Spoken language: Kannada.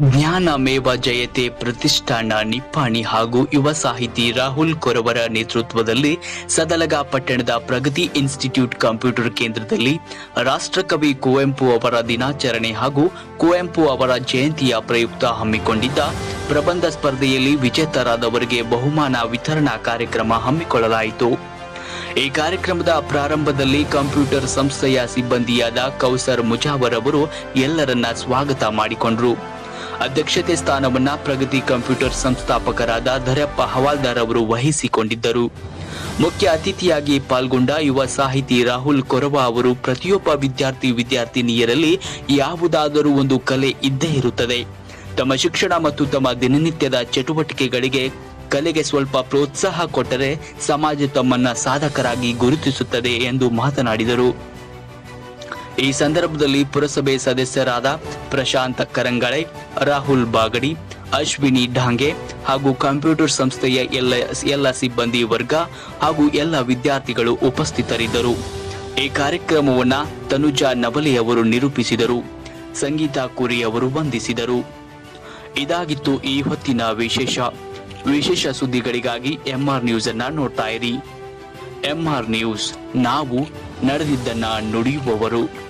ಜ್ಞಾನಮೇವ ಜಯತೆ ಪ್ರತಿಷ್ಠಾನ ನಿಪ್ಪಾಣಿ ಹಾಗೂ ಯುವ ಸಾಹಿತಿ ರಾಹುಲ್ ಕೊರವರ ನೇತೃತ್ವದಲ್ಲಿ ಸದಲಗ ಪಟ್ಟಣದ ಪ್ರಗತಿ ಇನ್ಸ್ಟಿಟ್ಯೂಟ್ ಕಂಪ್ಯೂಟರ್ ಕೇಂದ್ರದಲ್ಲಿ ರಾಷ್ಟ್ರಕವಿ ಕುವೆಂಪು ಅವರ ದಿನಾಚರಣೆ ಹಾಗೂ ಕುವೆಂಪು ಅವರ ಜಯಂತಿಯ ಪ್ರಯುಕ್ತ ಹಮ್ಮಿಕೊಂಡಿದ್ದ ಪ್ರಬಂಧ ಸ್ಪರ್ಧೆಯಲ್ಲಿ ವಿಜೇತರಾದವರಿಗೆ ಬಹುಮಾನ ವಿತರಣಾ ಕಾರ್ಯಕ್ರಮ ಹಮ್ಮಿಕೊಳ್ಳಲಾಯಿತು. ಈ ಕಾರ್ಯಕ್ರಮದ ಪ್ರಾರಂಭದಲ್ಲಿ ಕಂಪ್ಯೂಟರ್ ಸಂಸ್ಥೆಯ ಸಿಬ್ಬಂದಿಯಾದ ಕೌಸರ್ ಮುಜಾವರ್ ಅವರು ಎಲ್ಲರನ್ನ ಸ್ವಾಗತ ಮಾಡಿಕೊಂಡರು. ಅಧ್ಯಕ್ಷತೆ ಸ್ಥಾನವನ್ನ ಪ್ರಗತಿ ಕಂಪ್ಯೂಟರ್ ಸಂಸ್ಥಾಪಕರಾದ ಧರಪ್ಪ ಹವಾಲ್ದಾರ್ ಅವರು ವಹಿಸಿಕೊಂಡಿದ್ದರು. ಮುಖ್ಯ ಅತಿಥಿಯಾಗಿ ಪಾಲ್ಗೊಂಡ ಯುವ ಸಾಹಿತಿ ರಾಹುಲ್ ಕೊರವ ಅವರು ಪ್ರತಿಯೊಬ್ಬ ವಿದ್ಯಾರ್ಥಿನಿಯರಲ್ಲಿ ಯಾವುದಾದರೂ ಒಂದು ಕಲೆ ಇದ್ದೇ ಇರುತ್ತದೆ. ತಮ್ಮ ಶಿಕ್ಷಣ ಮತ್ತು ತಮ್ಮ ದಿನನಿತ್ಯದ ಚಟುವಟಿಕೆಗಳಿಗೆ ಕಲೆಗೆ ಸ್ವಲ್ಪ ಪ್ರೋತ್ಸಾಹ ಕೊಟ್ಟರೆ ಸಮಾಜ ತಮ್ಮನ್ನ ಸಾಧಕರಾಗಿ ಗುರುತಿಸುತ್ತದೆ ಎಂದು ಮಾತನಾಡಿದರು. ಈ ಸಂದರ್ಭದಲ್ಲಿ ಪುರಸಭೆ ಸದಸ್ಯರಾದ ಪ್ರಶಾಂತ್ ಕರಂಗಳೆ, ರಾಹುಲ್ ಬಾಗಡಿ, ಅಶ್ವಿನಿ ಢಾಂಗೆ ಹಾಗೂ ಕಂಪ್ಯೂಟರ್ ಸಂಸ್ಥೆಯ ಎಲ್ಲ ಸಿಬ್ಬಂದಿ ವರ್ಗ ಹಾಗೂ ಎಲ್ಲ ವಿದ್ಯಾರ್ಥಿಗಳು ಉಪಸ್ಥಿತರಿದ್ದರು. ಈ ಕಾರ್ಯಕ್ರಮವನ್ನ ತನುಜಾ ನವಲೆ ಅವರು ನಿರೂಪಿಸಿದರು. ಸಂಗೀತ ಕುರಿ ಅವರು ವಂದಿಸಿದರು. ಇದಾಗಿತ್ತು ಈ ಹೊತ್ತಿನ ವಿಶೇಷ ಸುದ್ದಿಗಳಿಗಾಗಿ ಎಂಆರ್ ನ್ಯೂಸ್ ಅನ್ನ ನೋಡ್ತಾ ಇರಿ. ಎಂಆರ್ ನ್ಯೂಸ್, ನಾವು ನಡೆದಿದ್ದನ್ನ ನುಡಿಯುವವರು.